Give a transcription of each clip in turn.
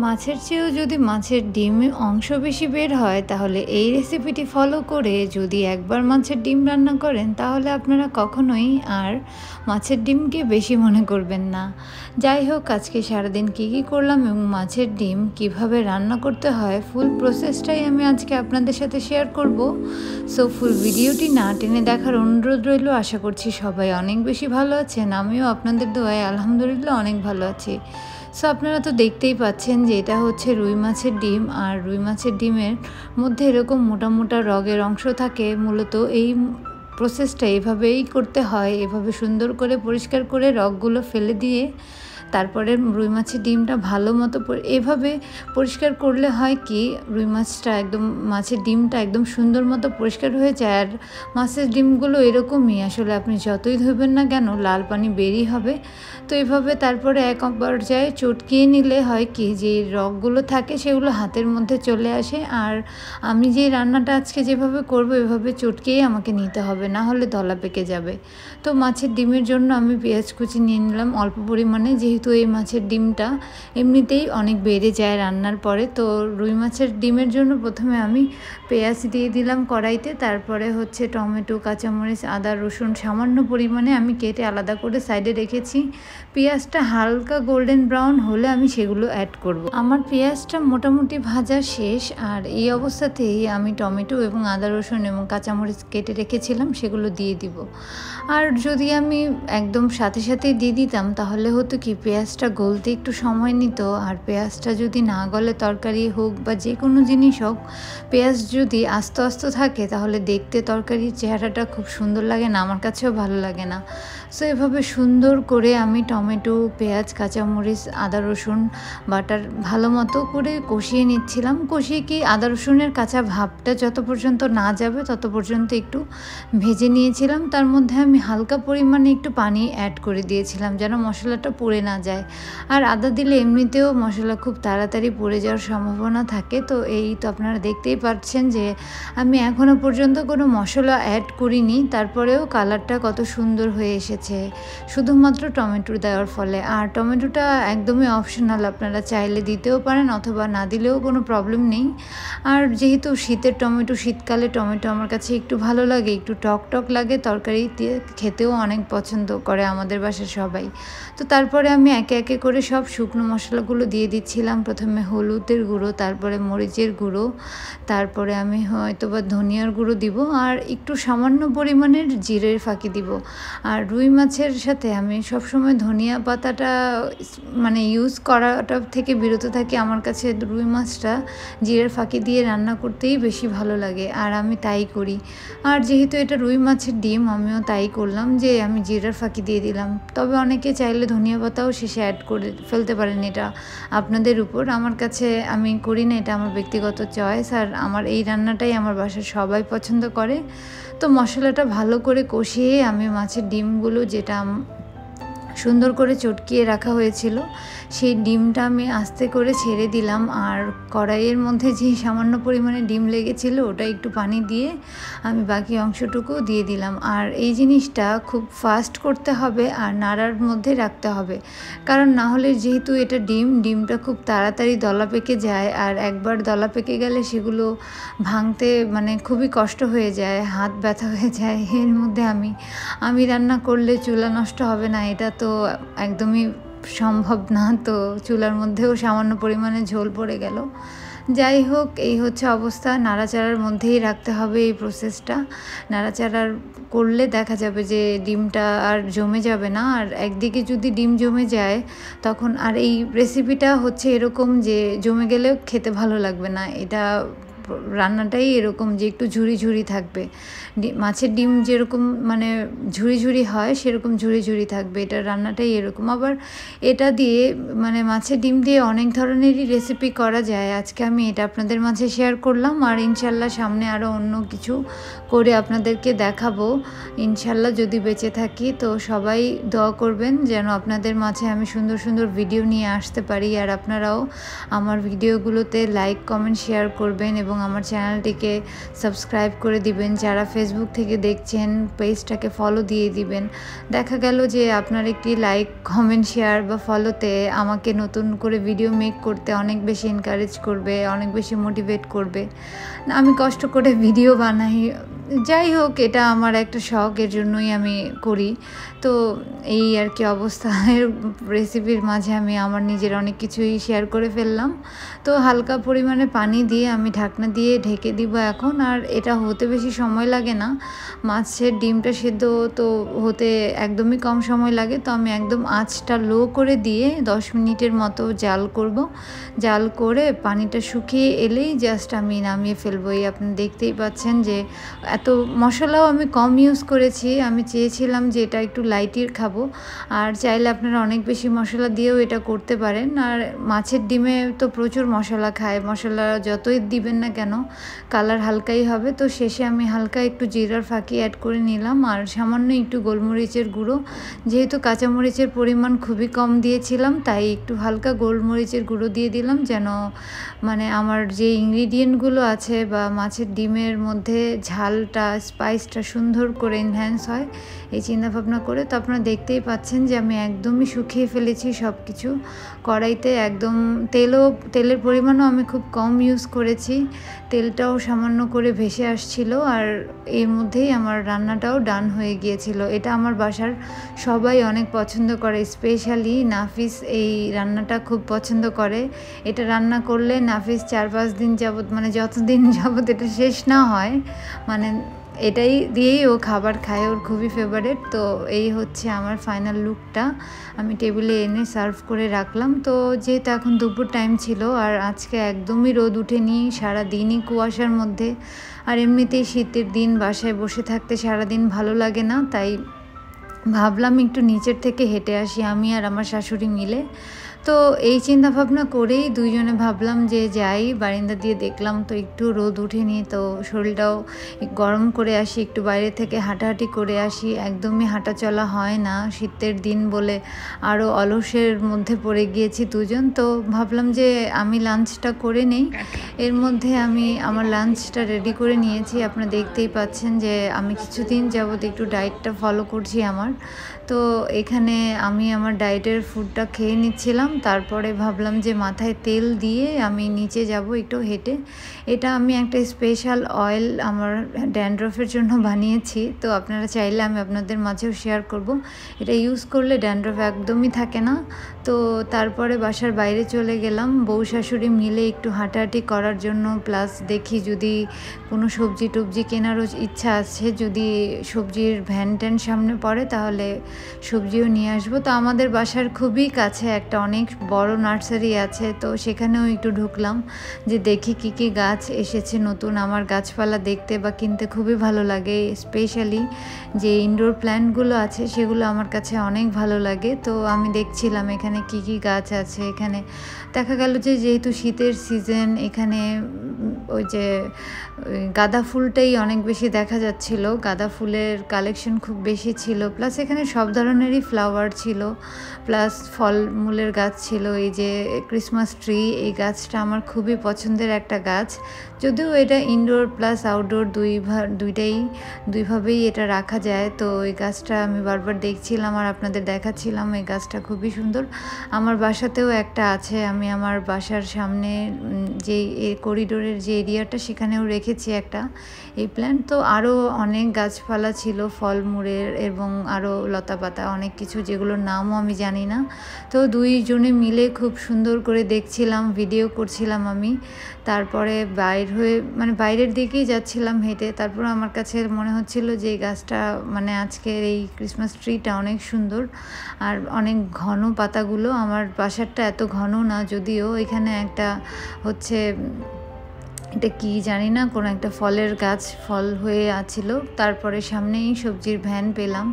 মাছের চেয়েও যদি মাছের ডিম অংশ বেশি বের হয় তাহলে এই রেসিপিটি ফলো করে যদি একবার মাছের ডিম রান্না করেন তাহলে আপনারা কখনোই আর মাছের ডিমকে বেশি মনে করবেন না। যাই হোক, আজকে সারাদিন কী করলাম এবং মাছের ডিম কিভাবে রান্না করতে হয় ফুল প্রসেসটাই আমি আজকে আপনাদের সাথে শেয়ার করব। সো ফুল ভিডিওটি না টেনে দেখার অনুরোধ রইল। আশা করছি সবাই অনেক বেশি ভালো আছেন, আমিও আপনাদের দোয়ায় আলহামদুলিল্লাহ অনেক ভালো আছি। সো আপনারা তো দেখতেই পাচ্ছেন যে এটা হচ্ছে রুই মাছের ডিম, আর রুই মাছের ডিমের মধ্যে এরকম মোটা মোটা রগের অংশ থাকে। মূলত এই প্রসেসটা এভাবেই করতে হয়, এভাবে সুন্দর করে পরিষ্কার করে রগগুলো ফেলে দিয়ে তারপরে রুই মাছের ডিমটা ভালো মতো এভাবে পরিষ্কার করলে হয় কি রুই মাছটা একদম মাছের ডিমটা একদম সুন্দর মতো পরিষ্কার হয়ে যায়। আর মাছের ডিমগুলো এরকমই, আসলে আপনি যতই ধুবেন না কেন লাল পানি বেরিয়ে হবে। তো এভাবে তারপরে এক পর্যায়ে চটকিয়ে নিলে হয় কি যে রগগুলো থাকে সেগুলো হাতের মধ্যে চলে আসে। আর আমি যে রান্নাটা আজকে যেভাবে করব এভাবে চটকিয়েই আমাকে নিতে হবে, না হলে দলা পেকে যাবে। তো মাছের ডিমের জন্য আমি পেঁয়াজ কুচি নিয়ে নিলাম অল্প পরিমাণে, যেহেতু এই মাছের ডিমটা এমনিতেই অনেক বেড়ে যায় রান্নার পরে। তো রুই মাছের ডিমের জন্য প্রথমে আমি পেঁয়াজ দিয়ে দিলাম কড়াইতে, তারপরে হচ্ছে টমেটো, কাঁচামরিচ, আদা, রসুন সামান্য পরিমাণে আমি কেটে আলাদা করে সাইডে রেখেছি। পেঁয়াজটা হালকা গোল্ডেন ব্রাউন হলে আমি সেগুলো অ্যাড করব। আমার পেঁয়াজটা মোটামুটি ভাজা শেষ, আর এই অবস্থাতেই আমি টমেটো এবং আদা, রসুন এবং কাঁচামরিচ কেটে রেখেছিলাম সেগুলো দিয়ে দিব। আর যদি আমি একদম সাথে সাথেই দিয়ে দিতাম তাহলে হতো কি পেঁয়াজটা গলতে একটু সময় নিত। আর পেঁয়াজটা যদি না গলে তরকারি হোক বা যে কোনো জিনিস হোক, পেঁয়াজ যদি আস্তে আস্তে থাকে তাহলে দেখতে তরকারির চেহারাটা খুব সুন্দর লাগে না, আমার কাছেও ভালো লাগে না। সো এভাবে সুন্দর করে আমি টমেটো, পেঁয়াজ, কাঁচামরিচ, আদা, রসুন বাটার ভালো মতো করে কষিয়ে নিচ্ছিলাম। কষিয়ে কি আদা রসুনের কাঁচা ভাবটা যত পর্যন্ত না যাবে তত পর্যন্ত একটু ভেজে নিয়েছিলাম। তার মধ্যে আমি হালকা পরিমাণে একটু পানি অ্যাড করে দিয়েছিলাম যেন মশলাটা পুড়ে না যায়। আর আদা দিলে এমনিতেও মশলা খুব তাড়াতাড়ি পুড়ে যাওয়ার সম্ভাবনা থাকে। তো এই তো আপনারা দেখতেই পাচ্ছেন যে আমি এখনও পর্যন্ত কোনো মশলা অ্যাড করিনি, তারপরেও কালারটা কত সুন্দর হয়ে এসেছে শুধুমাত্র টমেটো দেওয়ার ফলে। আর টমেটোটা একদমই অপশনাল, আপনারা চাইলে দিতেও পারেন অথবা না দিলেও কোনো প্রবলেম নেই। আর যেহেতু শীতের টমেটো, শীতকালে টমেটো আমার কাছে একটু ভালো লাগে, একটু টক টক লাগে, তরকারি দিয়ে খেতেও অনেক পছন্দ করে আমাদের বাসার সবাই। তো তারপরে আমি একে একে করে সব শুকনো মশলাগুলো দিয়ে দিচ্ছিলাম। প্রথমে হলুদের গুঁড়ো, তারপরে মরিচের গুঁড়ো, তারপরে আমি হয়তো বা ধনিয়ার গুঁড়ো দিব, আর একটু সামান্য পরিমাণের জিরের ফাঁকি দিব। আর রুই মাছের সাথে আমি সবসময় ধনিয়া পাতাটা মানে ইউজ করাটা থেকে বিরত থাকি। আমার কাছে রুই মাছটা জিরের ফাঁকি দিয়ে রান্না করতেই বেশি ভালো লাগে, আর আমি তাই করি। আর যেহেতু এটা রুই মাছের ডিম আমিও তাই করলাম যে আমি জিরার ফাঁকি দিয়ে দিলাম। তবে অনেকে চাইলে ধনিয়া পাতাও শেষে অ্যাড করে ফেলতে পারেন, এটা আপনাদের উপর। আমার কাছে আমি করি না, এটা আমার ব্যক্তিগত চয়েস। আর আমার এই রান্নাটাই আমার বাসার সবাই পছন্দ করে। তো মশলাটা ভালো করে কষিয়ে আমি মাছের ডিমগুলো যেটা সুন্দর করে চটকিয়ে রাখা হয়েছিল সেই ডিমটা আমি আস্তে করে ছেড়ে দিলাম। আর কড়াইয়ের মধ্যে যে সামান্য পরিমাণে ডিম লেগেছিল ওটা একটু পানি দিয়ে আমি বাকি অংশটুকু দিয়ে দিলাম। আর এই জিনিসটা খুব ফাস্ট করতে হবে আর নাড়ার মধ্যে রাখতে হবে, কারণ না হলে যেহেতু এটা ডিমটা খুব তাড়াতাড়ি দলা পেকে যায়। আর একবার দলা পেকে গেলে সেগুলো ভাঙতে মানে খুবই কষ্ট হয়ে যায়, হাত ব্যথা হয়ে যায়। এর মধ্যে আমি রান্না করলে চুলা নষ্ট হবে না এটা তো একদমই সম্ভব না। তো চুলার মধ্যেও সামান্য পরিমাণে ঝোল পড়ে গেল। যাই হোক, এই হচ্ছে অবস্থা। নাড়াচাড়ার মধ্যেই রাখতে হবে এই প্রসেসটা। নাড়াচাড়ার করলে দেখা যাবে যে ডিমটা আর জমে যাবে না। আর একদিকে যদি ডিম জমে যায় তখন আর এই রেসিপিটা হচ্ছে এরকম যে জমে গেলেও খেতে ভালো লাগবে না। এটা রান্নাটাই এরকম যে একটু ঝুরি ঝুরি থাকবে। মাছের ডিম যেরকম মানে ঝুরি ঝুরি হয় সেরকম ঝুরি ঝুরি থাকবে, এটা রান্নাটাই এরকম। আবার এটা দিয়ে মানে মাছের ডিম দিয়ে অনেক ধরনেরই রেসিপি করা যায়। আজকে আমি এটা আপনাদের মাঝে শেয়ার করলাম, আর ইনশাল্লাহ সামনে আরও অন্য কিছু করে আপনাদেরকে দেখাবো ইনশাল্লাহ যদি বেঁচে থাকি। তো সবাই দোয়া করবেন যেন আপনাদের মাঝে আমি সুন্দর সুন্দর ভিডিও নিয়ে আসতে পারি। আর আপনারাও আমার ভিডিওগুলোতে লাইক, কমেন্ট, শেয়ার করবেন এবং এবং আমার চ্যানেলটিকে সাবস্ক্রাইব করে দিবেন। যারা ফেসবুক থেকে দেখছেন পেজটাকে ফলো দিয়ে দিবেন। দেখা গেল যে আপনার একটি লাইক, কমেন্ট, শেয়ার বা ফলোতে আমাকে নতুন করে ভিডিও মেক করতে অনেক বেশি এনকারেজ করবে, অনেক বেশি মোটিভেট করবে। আমি কষ্ট করে ভিডিও বানাই, যাই হোক এটা আমার একটা শখ, এর জন্যই আমি করি। তো এই আর কি অবস্থা। রেসিপির মাঝে আমি আমার নিজের অনেক কিছুই শেয়ার করে ফেললাম। তো হালকা পরিমাণে পানি দিয়ে আমি ঢাকনা দিয়ে ঢেকে দিব এখন। আর এটা হতে বেশি সময় লাগে না, মাছের ডিমটা সেদ্ধ তো হতে একদমই কম সময় লাগে। তো আমি একদম আঁচটা লো করে দিয়ে 10 মিনিটের মতো জাল করব। জাল করে পানিটা শুকিয়ে এলেই জাস্ট আমি নামিয়ে ফেলবো। এই আপনি দেখতেই পাচ্ছেন যে এত মশলাও আমি কম ইউজ করেছি। আমি চেয়েছিলাম যে এটা একটু লাইটির খাবো, আর চাইলে আপনারা অনেক বেশি মশলা দিয়েও এটা করতে পারেন। আর মাছের ডিমে তো প্রচুর মশলা খায়, মশলা যতই দিবেন না কেন কালার হালকাই হবে। তো শেষে আমি হালকা একটু জিরার ফাঁকি অ্যাড করে নিলাম, আর সামান্য একটু গোলমরিচের গুঁড়ো। যেহেতু কাঁচামরিচের পরিমাণ খুবই কম দিয়েছিলাম, তাই একটু হালকা গোলমরিচের গুঁড়ো দিয়ে দিলাম, যেন মানে আমার যে ইনগ্রিডিয়েন্টগুলো আছে বা মাছের ডিমের মধ্যে ঝালটা, স্পাইসটা সুন্দর করে এনহ্যান্স হয়, এই চিন্তাভাবনা করে। তো আপনারা দেখতেই পাচ্ছেন যে আমি একদমই শুকিয়ে ফেলেছি সব কিছু কড়াইতে। একদম তেলের পরিমাণও আমি খুব কম ইউজ করেছি, তেলটাও সামান্য করে ভেসে আসছিল। আর এর মধ্যেই আমার রান্নাটাও ডান হয়ে গিয়েছিল। এটা আমার বাসার সবাই অনেক পছন্দ করে, স্পেশালি নাফিস এই রান্নাটা খুব পছন্দ করে। এটা রান্না করলে নাফিস 4-5 দিন যাবত, মানে যতদিন যাবত এটা শেষ না হয়, মানে এটাই দিয়েই ও খাবার খায়, ওর খুবই ফেভারিট। তো এই হচ্ছে আমার ফাইনাল লুকটা। আমি টেবিলে এনে সার্ভ করে রাখলাম। তো যেহেতু এখন দুপুর টাইম ছিল, আর আজকে একদমই রোদ উঠেনি, সারাদিনই কুয়াশার মধ্যে। আর এমনিতেই শীতের দিন বাসায় বসে থাকতে সারাদিন ভালো লাগে না, তাই ভাবলাম একটু নিচের থেকে হেঁটে আসি আমি আর আমার শাশুড়ি মিলে। তো এই চিন্তা ভাবনা করেই দুইজনে ভাবলাম যে যাই, বারান্দা দিয়ে দেখলাম তো একটু রোদ উঠেনি, তো শরীরটাও গরম করে আসি, একটু বাইরে থেকে হাঁটাহাঁটি করে আসি। একদমই হাঁটা চলা হয় না, শীতের দিন বলে আরও অলসের মধ্যে পড়ে গিয়েছি দুজন। তো ভাবলাম যে আমি লাঞ্চটা করে নেই। এর মধ্যে আমি আমার লাঞ্চটা রেডি করে নিয়েছি। আপনারা দেখতেই পাচ্ছেন যে আমি কিছুদিন যাবত একটু ডায়েটটা ফলো করছি আমার। তো এখানে আমি আমার ডায়েটের ফুডটা খেয়ে নিচ্ছিলাম, তারপরে ভাবলাম যে মাথায় তেল দিয়ে আমি নিচে যাব একটু হেঁটে। এটা আমি একটা স্পেশাল অয়েল আমার ড্যান্ড্রফের জন্য বানিয়েছি, তো আপনারা চাইলে আমি আপনাদের মাঝেও শেয়ার করব। এটা ইউজ করলে ড্যান্ড্রফ একদমই থাকে না। তো তারপরে বাসার বাইরে চলে গেলাম বউ শাশুড়ি মিলে একটু হাঁটাহাঁটি করার জন্য, প্লাস দেখি যদি কোনো সবজি টবজি কেনারও ইচ্ছা আছে, যদি সবজির ভ্যান ট্যান সামনে পড়ে তাহলে সবজিও নিয়ে আসবো। তো আমাদের বাসার খুবই কাছে একটা অনেক বড় নার্সারি আছে, তো সেখানেও একটু ঢুকলাম যে দেখি কি কি গাছ এসেছে নতুন। আমার গাছপালা দেখতে বা কিনতে খুবই ভালো লাগে, স্পেশালি যে ইনডোর প্ল্যান্টগুলো আছে সেগুলো আমার কাছে অনেক ভালো লাগে। তো আমি দেখছিলাম এখানে কি কি গাছ আছে। এখানে দেখা গেল যে যেহেতু শীতের সিজন, এখানে ওই যে গাঁদা ফুলটাই অনেক বেশি দেখা যাচ্ছিল, গাঁদা ফুলের কালেকশন খুব বেশি ছিল। প্লাস এখানে সব ধরনেরই ফ্লাওয়ার ছিল, প্লাস ফলমূলের গাছ ছিল। এই যে ক্রিসমাস ট্রি, এই গাছটা আমার খুবই পছন্দের একটা গাছ, যদিও এটা ইনডোর প্লাস আউটডোর দুইভাবেই এটা রাখা যায়। তো এই গাছটা আমি বারবার দেখছিলাম আর আপনাদের দেখাচ্ছিলাম, এই গাছটা খুবই সুন্দর। আমার বাসাতেও একটা আছে, আমি আমার বাসার সামনে যে করিডোরের যে এরিয়াটা সেখানেও রেখেছি একটা এই প্ল্যান্ট। তো আরও অনেক গাছপালা ছিল ফলমূলের এবং আরও লতাপাতা অনেক কিছু, যেগুলোর নামও আমি জানি না। তো দুইজনে মিলে খুব সুন্দর করে দেখছিলাম, ভিডিও করছিলাম আমি। তারপরে বাইরের দিকেই যাচ্ছিলাম হেঁটে। তারপর আমার কাছে মনে হচ্ছিল যে এই গাছটা, মানে আজকের এই ক্রিসমাস ট্রিটা অনেক সুন্দর আর অনেক ঘন পাতাগুলো। আমার বাসারটা এত ঘন না, যদিও এখানে একটা হচ্ছে এটা কি জানি না, কোনো একটা ফলের গাছ ফল হয়ে আছিল। তারপরে সামনেই সবজির ভ্যান পেলাম,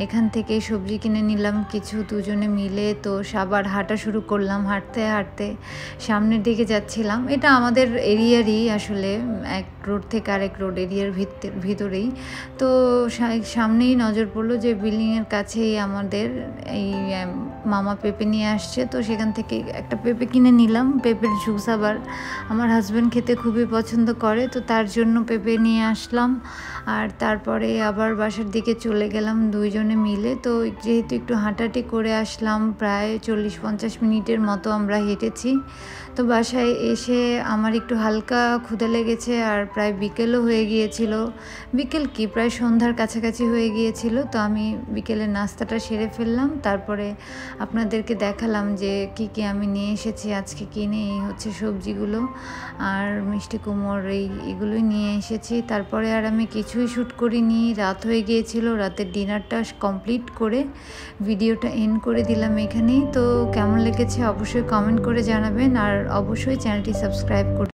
এখান থেকে সবজি কিনে নিলাম কিছু দুজনে মিলে। তো আবার হাঁটা শুরু করলাম, হাঁটতে হাঁটতে সামনের দিকে যাচ্ছিলাম। এটা আমাদের এরিয়ারই আসলে, এক রোড থেকে আরেক রোড, এরিয়ার ভিতরেই। তো সামনেই নজর পড়লো যে বিল্ডিংয়ের কাছেই আমাদের এই মামা পেঁপে নিয়ে আসছে। তো সেখান থেকে একটা পেঁপে কিনে নিলাম। পেঁপের জুস আবার আমার হাজব্যান্ড খেতে খুবই পছন্দ করে, তো তার জন্য পেঁপে নিয়ে আসলাম। আর তারপরে আবার বাসার দিকে চলে গেলাম দুইজনে মিলে। তো যেহেতু একটু হাঁটাহাঁটি করে আসলাম, প্রায় 40-50 মিনিটের মতো আমরা হেঁটেছি। তো বাসায় এসে আমার একটু হালকা ক্ষুধা লেগেছে, আর প্রায় বিকেলও হয়ে গিয়েছিল। বিকেল কি, প্রায় সন্ধ্যার কাছাকাছি হয়ে গিয়েছিল। তো আমি বিকেলের নাস্তাটা সেরে ফেললাম, তারপরে আপনাদেরকে দেখালাম যে কি কি আমি নিয়ে এসেছি আজকে কিনে। এই হচ্ছে সবজিগুলো আর মিষ্টি কুমড়, এগুলোই নিয়ে এসেছি। তারপরে আর আমি কিছুই শ্যুট করিনি, রাত হয়ে গিয়েছিল। রাতের ডিনারটা কমপ্লিট করে ভিডিওটা এন্ড করে দিলাম এখানেই। তো কেমন লেগেছে অবশ্যই কমেন্ট করে জানাবেন, আর অবশ্যই চ্যানেলটি সাবস্ক্রাইব করুন।